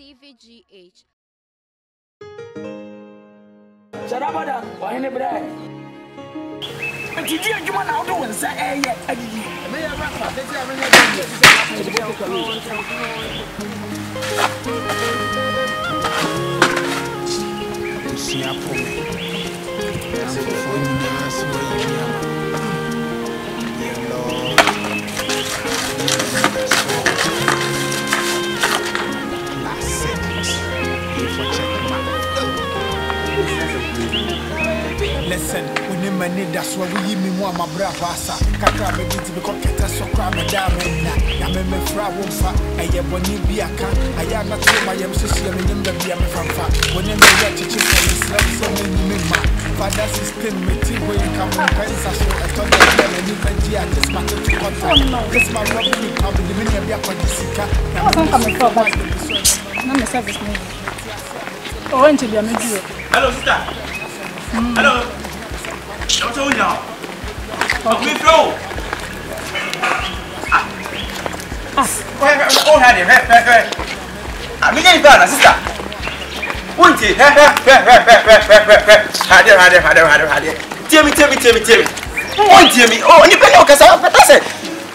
TVGH. Sarabada, why in the bread? And did you want to do and say, yet? I did. May I rap? Listen, when you need that's why we me more my brava. Kakra me to become keta so crab me down na. Ya me fra wonfa. Aye boni biaka. Aya na to my yam sisi me nyem da bia me famfa. When you know what chichi for Islam so me ma. Father system me ti we come pensa so I thought that me ni dia this matter to control. This my love me come the me bia kwa disika. I wasn't coming for but no me service me. Oh, into the media. Hello, sister. Hello. Don't tell me now. We flow. Oh, honey, I'm getting better, sister. Won't you? Tell me. Won't you? Oh, you can look at it.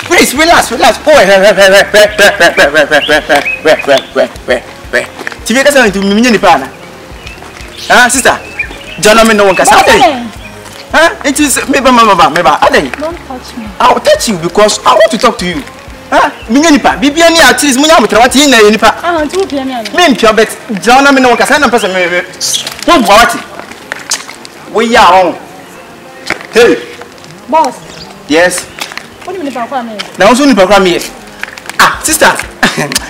Please, relax. Oh, TV is going to be mini pana. Ah, sister. John, no one can say. Huh? It is maybe Mama. Don't touch me. I will touch you because I want to talk to you. Huh? Minipa, Bibiani at least Munamutrawati in the Nipa. I want to be a man. Men Piobet, John, no one can say, person. What? We are on. Hey, Boss, yes. what do you mean about me? Now, soon program here. Ah, sister,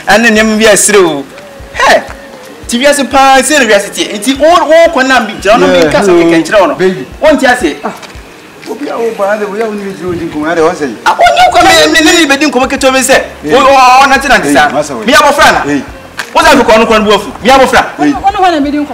and then we are through. Hey. TV as a pan university. It's all can be John baby. Won't you say? We are over the way only doing Kumara. I want you come in and come to me. Say, oh, nothing like that. We have a friend. What are you calling Wolf? We have a friend. One a medium.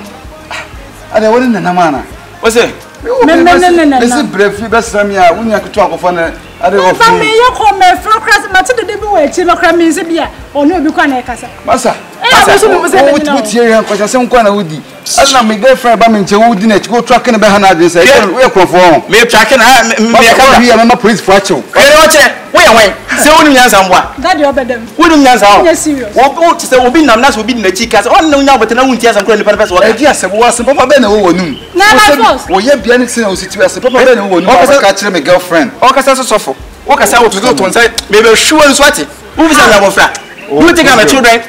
I don't want in Namana. What's it? This is brave. You best tell me when you talk of one. I don't know. You call me from Cross Matilda de Boy, Chimacram is a beer, or no, you can't casa. Massa, what here and question some kind of woody. I don't know my girlfriend, but I'm to go tracking the Bahana. They say, we're conform. May tracking I'm a police fracture. Wait away. So, only as I'm what? That you're better. Wouldn't you answer? Serious. What to say will be numbers will be in the chicas. Oh, no, now, but no one tells I'm going to purpose. Yes, I was a Papa Ben over noon. Oh, yeah, Bianic situation. Papa Ben over catch my girlfriend. Orchestra suffer. What can I say to go to inside? Maybe sure and sweaty. Who is our flat? Who think I'm a children?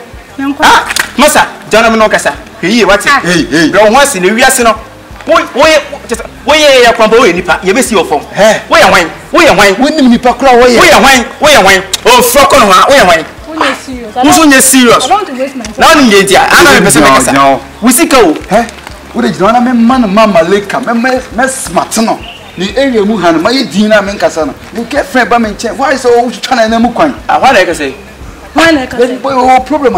Ah, Massa, John Monocasa. Here, what's it? Hey, don't once in the Riasino. Where are Pambo in Nipa? You miss your phone. Where am I? Wouldn't Nipa crawl? Where am I? Oh, frock on her. Where am I? Who's serious? I want to waste my time. Now, India, I'm not a we see go. What is one of my Mamma Lake? Mess Matano. The area Muhan, my dinner, Menkasana. You get friend by me. Why so trying to Mukan? What I can say? Why problem?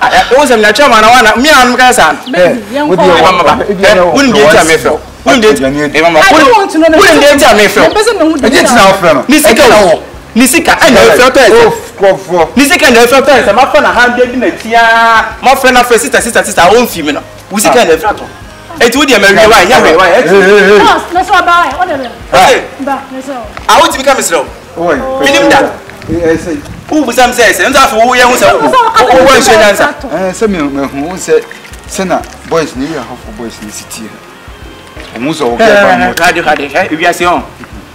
I was a natural man. I want me and Gasan. Wouldn't get a method. I want to know the method. Nisika, I never felt it. Nisika never felt it. I'm up on a hundred in a tia. My friend of sister, own female. We see kind of flat. It would be a very right. That's what I want. I want to become a slow. That. Who was some says, and that's who young answer. Some who said, Senna, boys near half of boys in the city. Almost all had if you are saying,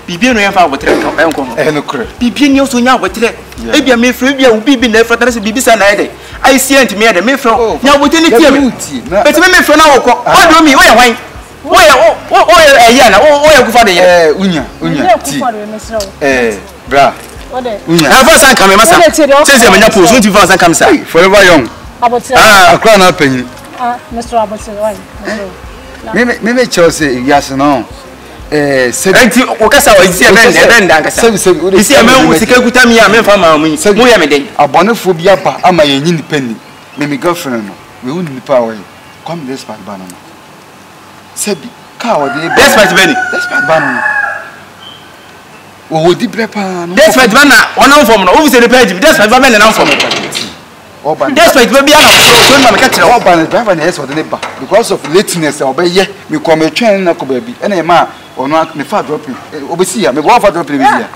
Bibian with Uncle. Bibian also now with it. Maybe I may free you will be there for the Bibis and I see and me at the Mayflow. Now with any theory. But me for now, what do me? Where? Oh, Yana, oh, for the Unya, bra. First time coming, Massa. Says I'm not supposed to first come, sir. Forever young. A crown up in Mr. Robertson. Maybe Chelsea, yes, no. Okasa is a man, you see a man with a good time, I mean, for my means. A bonophobia, am I independent? Maybe girlfriend, we wouldn't be power. Come this part, banana. Sebi, coward, that's my Benny. That's my banana. Oh, deep repan. That's my banana. One of them, always a repetitive. That's my banana. Despite maybe I don't catch it. Oban driver na yes odene ba because of lateness obeye me come twen na ko ba bi na ma ono me fa drop obesi ya me bo fa drop be ya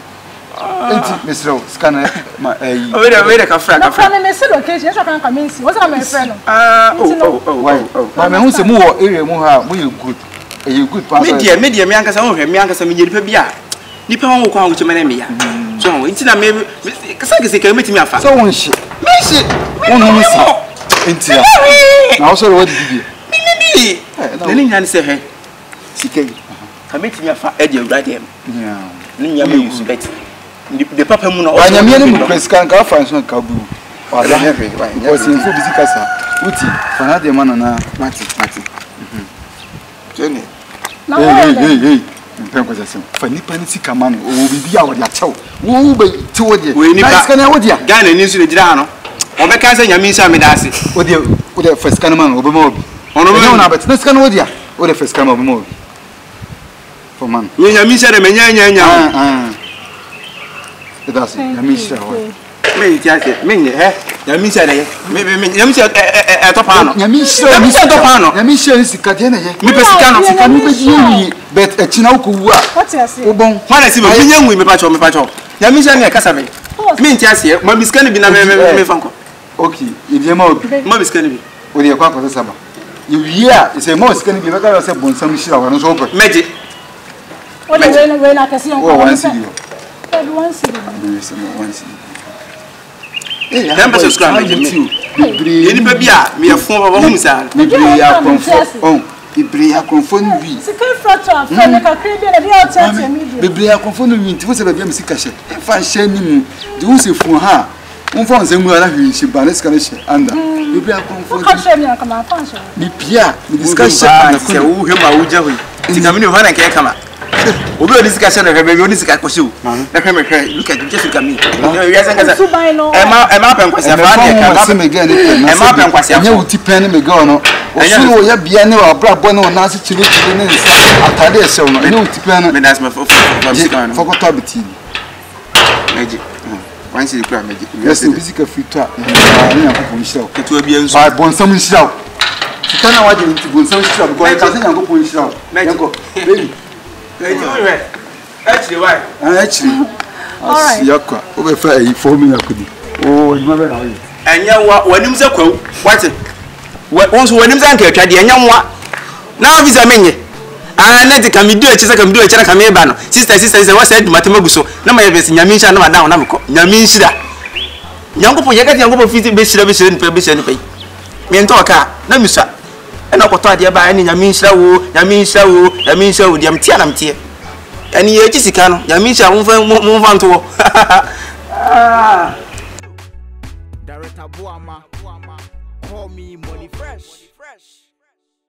enti mesro scanner ma wait ka fra na me se location so kan come see what's my friend ma me hu se mu wo area mu ha mu you good you good pass media me ankasa ho hwe me ankasa me nyeripa bi a nipa ho kwa ho chema na me ya so enti na me kasa ka metimi afa so won shi me won hu si enti ya na also what did you nani nyane se he sikei ka metimi afa e dia urade em ni nyame yusu bet de papa mu na wa nyame ne mu preskan ka fa so ka bu wa da hefe wa sin fu bi kasa uti fa na de mana na mati jene hey mpempo zasem fa nipa ni sika ma no o bibi a wo dia chew wo be ti wo dia na sika na wo dia Ghana ni su de jira no o be kan se nyame nsa me da ase wo dia fa sika na ma no o be ma obi ono me na bet na sika na wo dia wo dia fa sika ma obi ma obi for man we nyame nsa de menya that's it nyame nsa ho me ti ase me nye he nyame nsa de me nyame nsa to pa no nyame nsa to pa no nyame nsa ni sika de na ye me pe sika no sika ni be yi bet achina ko wu a what you say wo bon wana si me nya nwi me pa cho nyame nsa ne kasa me me nti ase ma biska ni bi na me fanko okay e ma obi ma biska ni bi o de kwa kwa saba you a say mo sika ni bi be ka say bonsam shira wa no so ko meje o de we na kasi on o wan si yo one city. Eh, I'm just scram me. Any baby, me a form of home, sir. Ibria comfort. Oh, Ibria comfort we. Second fracture, I feel like a crazy and the outside media. Ibria comfort we. It was a baby, Mr. Cashet. If I share him, the Usi for her. One for them were having she banished under. Ibria comfort. Come on, function. Nipia, we discuss who him a ujawi. In the minute when I can't come. Obi oni sika se na hwe be oni sika kwose na hwe me hwe look at just look at me you guys can say ema pen kwase afa na ka se me ga ne ema pen kwase afa nya wuti pen me ga no osu wo ya bia ne wa brabo ne na se chiri ne nsa atade ese no nya wuti pen me that's my sika no for to biti meji wan si kura meji yes physical fit a ne nya ko nshira ketua bia nsu ba bonsam nshira sika na waje nti bonsam nshira ko ka se nya ko nshira yanko baby actually why actually yakwa obefa e for me yakudi oh you remember how enya wanim se kwaw wate wonso wanim se anka atwa de enya nwa na visa menye na de kamidu echi se kamidu echi na kameba no sister what's said matemagu so na ma yebesi nyame nshira na madan na meko nyame nshira nyangopo yekati nyangopo fiti be shira ni pe me nto ka na miswa na okoto ade ba ni nyame nshira wo de amtia na mtie ani ye chi sika no nyame nshira mo fa nto Director Boama, call me Money Fresh.